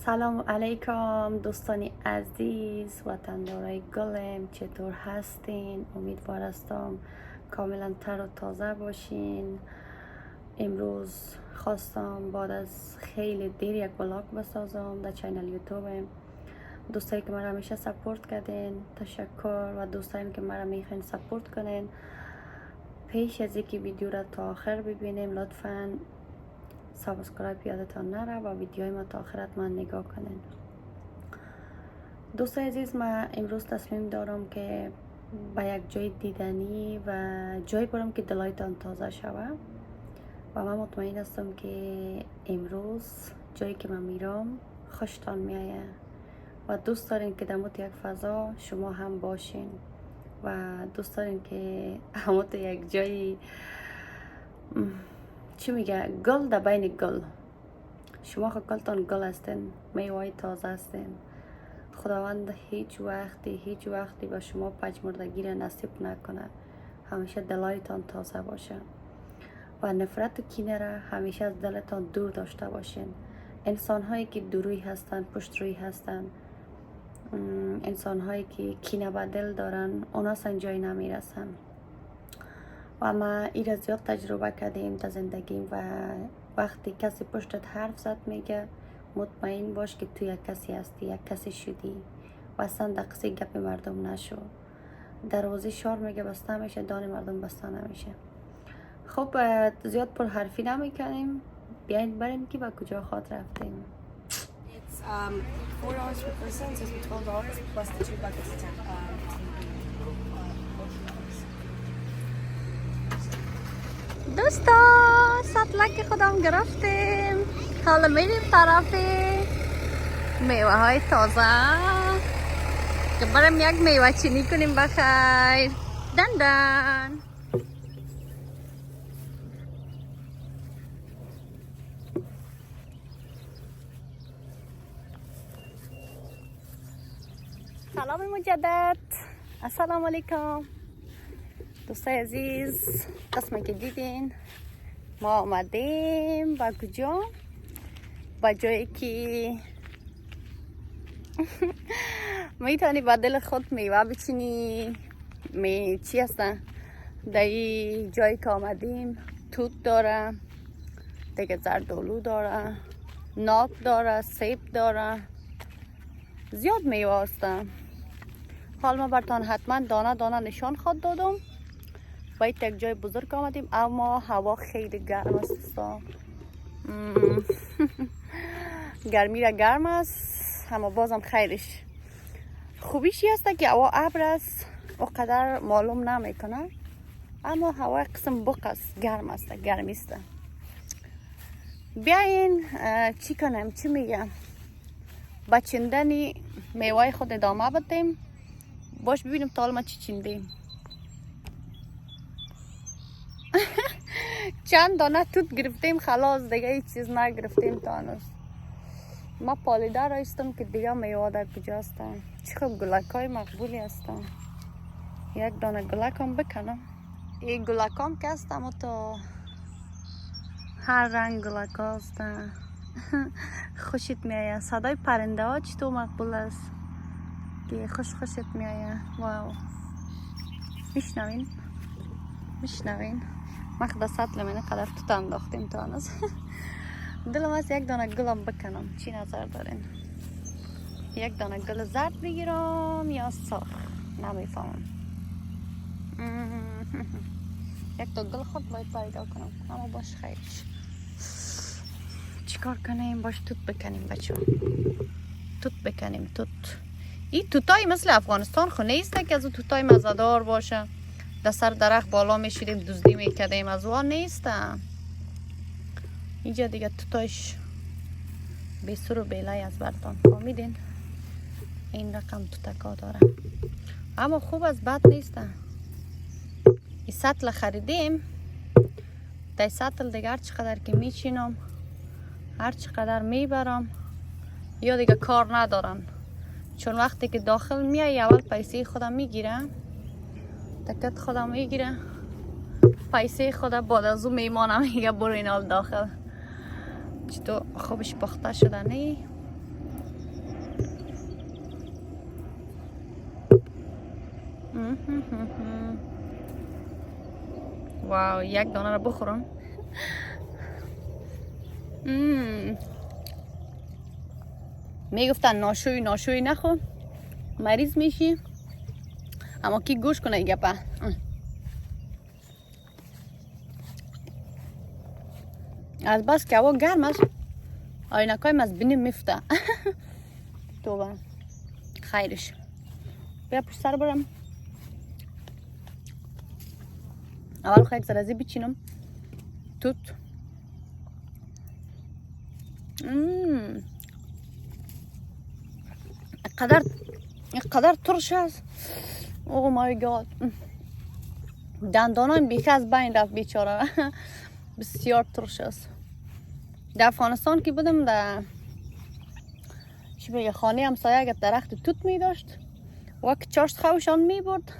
سلام علیکم دوستانی عزیز وطندارای گلم، چطور هستین؟ امیدوار هستم کاملا تر و تازه باشین. امروز خواستم بعد از خیلی دیر یک ولاگ بسازم در چینل یوتیوبم. دوستایی که مرا همیشه سپورت کردین تشکر، و دوستایی که مرا میخواین سپورت کنین، پیش از اینکه ویدیو را تا آخر ببینیم لطفاً سابسکرایب یادتان نره و ویدیوهای ما تا آخر حتما نگاه کنین. دوستای عزیز، من امروز تصمیم دارم که به یک جای دیدنی و جای برم که دلایتان تازه شوه، و من مطمئن هستم که امروز جایی که من میرم خوشتان میایه و دوست دارین که در یک فضا شما هم باشین و دوست دارین که هموت یک جایی چی میگه گل در بین گل، شما خود گلتان گل هستین، میوه تازه هستین. خداوند هیچ وقتی به شما پژمردگی را نصیب نکنه، همیشه دلایتان تازه باشه و نفرت و کینه را همیشه از دلتان دور داشته باشین. انسان هایی که دوروی هستن، پشت روی هستن، انسان هایی که کینه به دل دارن، اونا سنجای نمیرسن. و ما این را زیاد تجربه کردیم در زندگیم و وقتی کسی پشتت حرف زد میگه مطمئن باش که تو یک کسی هستی، یک کسی شدی و اصلا در قصه گپ مردم نشو. دروازه شار میگه بسته میشه، دان مردم بسته نمیشه. خب زیاد پر حرفی نمیکنیم، بیاین بریم که به کجا خواد رفتیم. It's $4 per person, so it's $12 plus the 2 buckets of دوستا سطلک خودم گرفتیم، حالا میریم طرف میوه های تازه که بریم یک میوه چینی کنیم. بخیر دندن سلام مجدد، السلام علیکم دوستای عزیز. قسمه که دیدین ما آمدیم با کجا؟ با جایی که میتونی با دل خود میوه بچینی. چی هستن در این جایی که آمدیم؟ توت داره دیگه، زردالو داره، ناب داره، سیب داره، زیاد میوه هستن. حال ما برتان حتما دانه دانه نشان خود دادم. باید یک جای بزرگ آمدیم اما هوا خیلی گرم است. گرمی را گرم است، اما بازم خیرش خوبیشی هست که هوا ابر است، اونقدر معلوم نمیکنه، اما هوا قسم بق است، گرم است، گرمی است. بیاین چی کنیم، چی میگم، با چندنی میوه خود ادامه بدیم. باش ببینیم تا حال ما چی چندیم. چند دانه توت گرفتیم خلاص، دیگه هیچ چیز نگرفتیم تا هنوز. ما پالیده رایستم که دیگه میوه در کجا هستن. چه خوب گلک های مقبولی هستن. یک دانه گلک هم بکنم. این گلک هم که هستم تا هر رنگ گلک ها هستن. خوشت میایه. صدای پرنده ها چطور مقبول است که خوشت میایه. واو، میشنوین ما خدا سطل منه قدر توت انداختیم تا هنوز. دلم از یک دانه گلم بکنم، چی نظر دارین؟ یک دانه گل زرد بگیرم یا سرخ؟ نمیفهمم. یک تا گل خود باید پیدا کنم، اما باش خیرش. چیکار کنیم؟ باش توت بکنیم بچه، توت بکنیم. توت این توتای مثل افغانستان خو نیست که از اون توتای مزدار باشه، در سر درخت بالا میشیدیم دزدی میکردیم، از وان نیستم. اینجا دیگه توتاش بی سر و بیلای از برتان فهمیدین. این رقم توتکا داره، اما خوب از بد نیستن. این سطل خریدیم، در سطل دیگه هر چقدر که میچینم، هر چقدر میبرم یا دیگه کار ندارن، چون وقتی که داخل میای اول پیسه خودم میگیرم، تکت خودم میگیره، پیسه خودم بعد از اون میمانم میگه برو اینال داخل. چطور خوبش پخته شده؟ نه واو، یک دانه رو بخورم. میگفتن ناشوی نخو مریض میشی، اما کی گوش کنه این گپه. از بس که هوا گرم است آینکایم از بینیم میفته. توبه خیرش. بیا پشت سر برم. اول خواهی یک ذره بچینم توت. قدر ترش است. اوه مای گاد. دندانم بیخی از بین رفت بیچاره. بسیار ترش است. در افغانستان که بودم در خانه همسایه یک درخت توت می داشت. وقت چاشت خوشان می برد.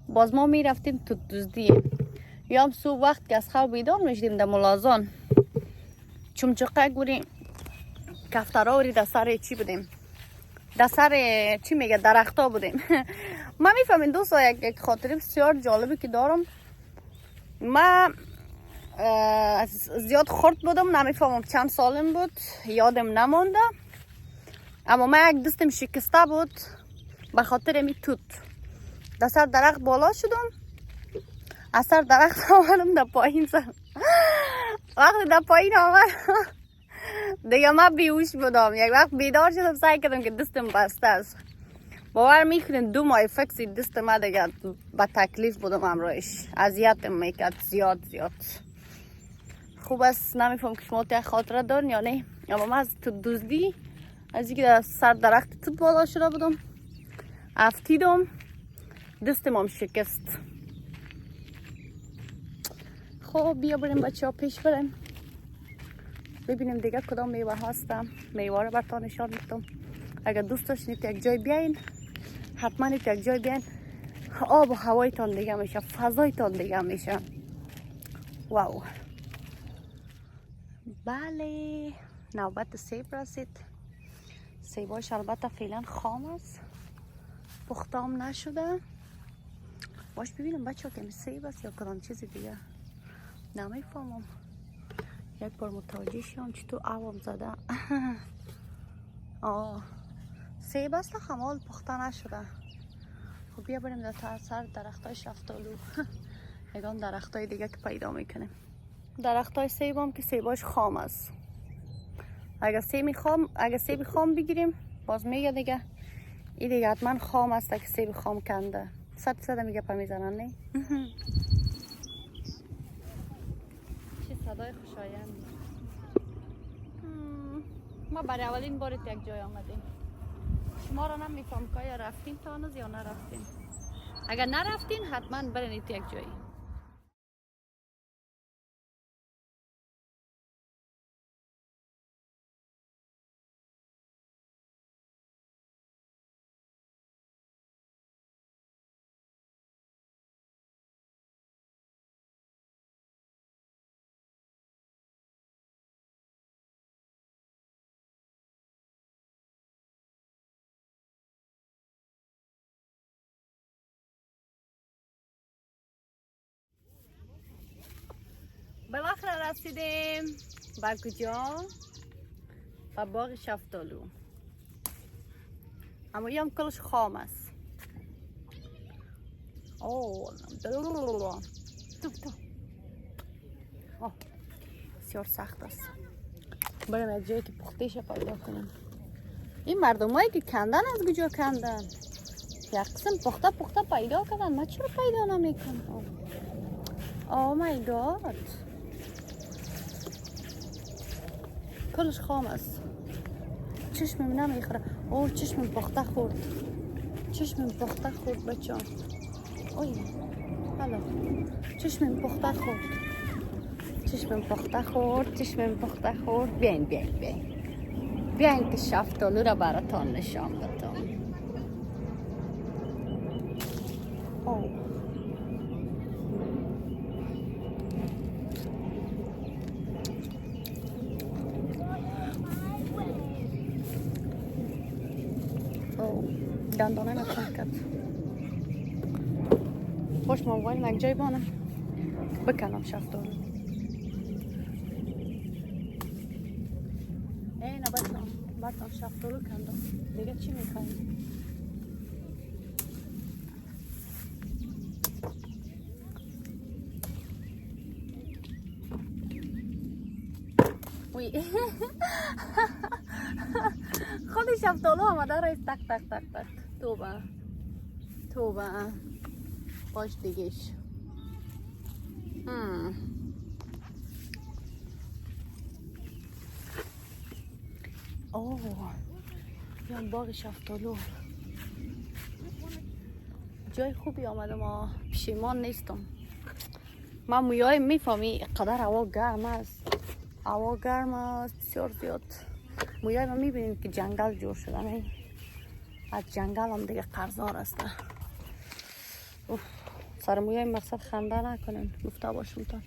باز ما می رفتیم توت دزدی. یا هم صبح وقت که از خواب بیدار می شدیم در ملازان چمچقه گوریم کفتراوری در سر چی بودیم، در سر چی میگه درختا بودیم. من میفهمین دوستا یک خاطره بسیار جالبی که دارم. من زیاد خورد بودم، نمیفهمم چند سالم بود، یادم نمانده. اما من یک دستم شکسته بود به خاطر می توت. در سر درخت بالا شدم، از سر درخت آمدم در پایین سر. وقتی در پایین آمدم دیگه من بیهوش بودم. یک وقت بیدار شدم سعی کردم که دستم بسته است. باور میکنین 2 ماه فکسی دست من دیگه به تکلیف بودم امروش. اذیتم میکرد زیاد. خوب است. نمیفهم که شما تا خاطره دارین یا نه. اما من از توت دزدی از اینکه در سر درخت توت بالا شده بودم افتیدم، دستم هم شکست. خب بیا بریم بچه ها پیش بریم ببینیم دیگه کدام میوه هستم. میوه رو براتون نشان میدم. اگر دوست داشتید یک جای بیاین حتما یک جای بیاین. آب و هوایتان دیگه میشه، فضایتان دیگه میشه. واو. بله نوبت سیب رسید. سیباش البته فعلا خام است، پخته هم نشده. باش ببینم بچه ها که سیب است یا کدام چیزی دیگه نمیفهمم. یک بار متوجه شدم چطور آبم زده. سیب است خمال پخته نشده. خب بیا بریم در سر درختای شفتالو. یگان درختای دیگه که پیدا میکنیم. درختای سیب هم که سیباش خام است. اگر سیب خام بگیریم باز میگه دیگه این دیگه حتما خام است که سیب خام کنده. 100% میگه پا میزنن نه. چه صدای خوشایندی. ما برای اولین بار یک جای آمدیم. شما را نمیفهم که یا رفتین تا هنوز یا نرفتین. اگر نرفتین حتما برین یک جایی. بالاخره رسیدیم. بر کجا؟ به باغ شفتالو. اما یه هم کلش خام است. بسیار سخت است. بریم یک جایی که پختهش پیدا کنیم. این مردم هایی که کندن از کجا کندن؟ یک قسم پخته پیدا کردن. من چرا پیدا نمیکنم؟ اوه مای گاد. کلش خام است. چشمم نمیخوره. اوه چشمم پخته خورد. بچه ها. اوی حالا چشمم پخته خورد. بیاین که شفتالو را براتان نشان بدم. دندانه نکنم کرد. خوش موبایل یک جای بانم بکنم شفتالو. اینا بطنم شفتالو کندم. دیگه چی میخوایی؟ وی خودی شفتالو آمده رئیس تک تک تک تک. توبه باش دیگهش. اوه بیان باغ شفتالو جای خوبی آمده. ما پشیمان نیستم. من مویای میفهمی قدر هوا گرم است. هوا گرم است بسیار زیاد. مویای ما میبینید که جنگل جور شده. نه از جنگل هم دیگه قرضار است. سر مویای مقصد خنده نکنین گفته باشم تا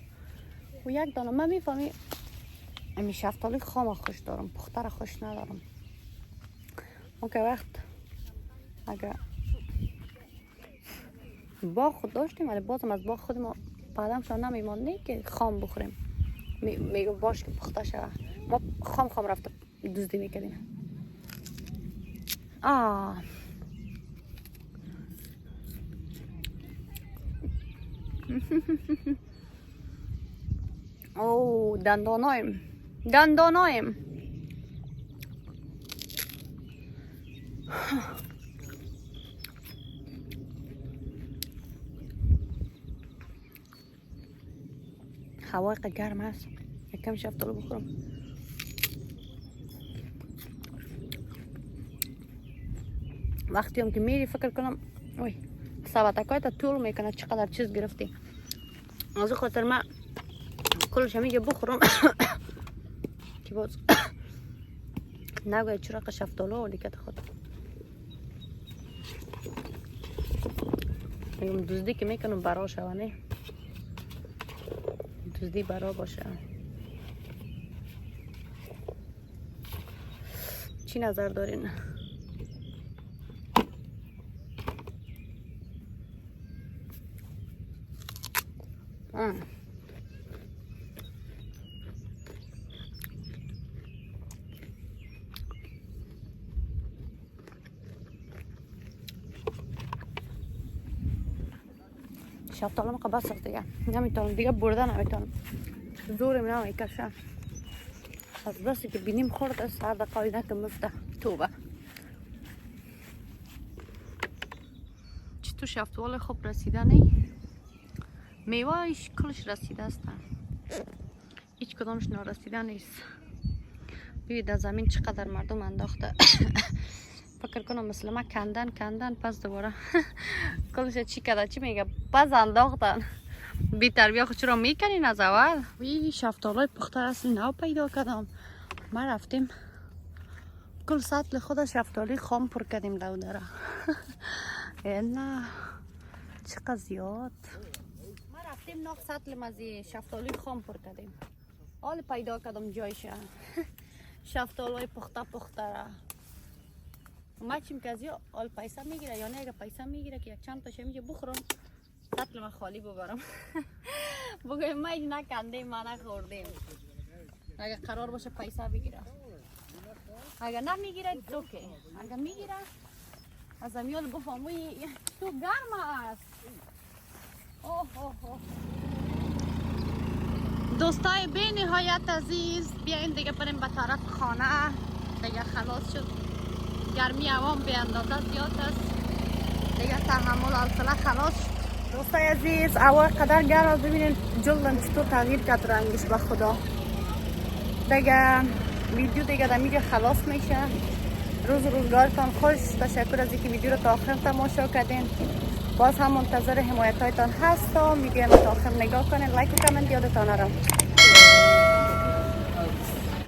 و یک دانه. من میفهمی امی شفتالی خام خوش دارم، پخته را خوش ندارم. ما که وقت اگر باغ خود داشتیم ولی بازم از باغ خود ما پدم شد نمیمان نه که خام بخوریم. میگو باش که پخته شده. ما خام رفته دزدی میکردیم. اوه دندانایم هوا گرم است. یکم شفتالو بخورم. وقتی هم که میری فکر کنم اوی سبتکای تا طول میکنه چقدر چیز گرفتی. از خاطر من کلش همیگه بخورم که باز نگوید چراغ شفتالو و دیگه خود میگم دزدی که میکنم برا شوانه. دزدی برا باشه. چی نظر دارین؟ شفتالو مقا بس دیگه نمیتونم دیگه برده نمیتونم. زورم نمیکشه. از بسی که بینیم خورد است هر دقایی نکم مفته. توبه چطور شفتوال خوب رسیده نی؟ میوهش کلش رسیده است. هیچ کدامش نارسیده نیست. ببینید در زمین چقدر مردم انداخته. فکر کنم مثل ما کندن پس دوباره کلش چی کرده چی میگه پس انداختن. بی تربیه خود چرا میکنین از اول؟ وی شفتالای پخته اصل نو پیدا کردم. ما رفتیم کل سطل خود شفتالی خام پر کردیم دو داره. نه چقدر زیاد. ما رفتیم 9 سطل مزی شفتالی خام پر کردیم. حال پیدا کردم جایشه. شفتالای پخته را ما چیم که از یا حال پیسه میگیره یا نه اگه پیسه میگیره که یک چند تاشه میگه بخورم سطل من خالی ببرم. بگویم ما ایج نکندیم ما نخوردیم. اگه قرار باشه پیسه بگیره. اگه نمیگیره دوکه. اگه میگیره از امیال بفهموی تو گرم است. دوستای به نهایت عزیز بیاین دیگه بریم به طرف خانه. دیگه خلاص شد. گرمی هوام به اندازه زیاد است. دیگه تحمل حوصله خلاص شد. دوستای عزیز هوا قدر گرم است. ببینید جلدم چطور تغییر کرد رنگش به خدا. دیگه ویدیو دیگه دمیگه خلاص میشه. روزگارتان خوش. تشکر از اینکه ویدیو رو تا آخر تماشا کردین. باز هم منتظر حمایت هایتان هستم. میگم تا آخر نگاه کنین. لایک و کامنت یادتان نره.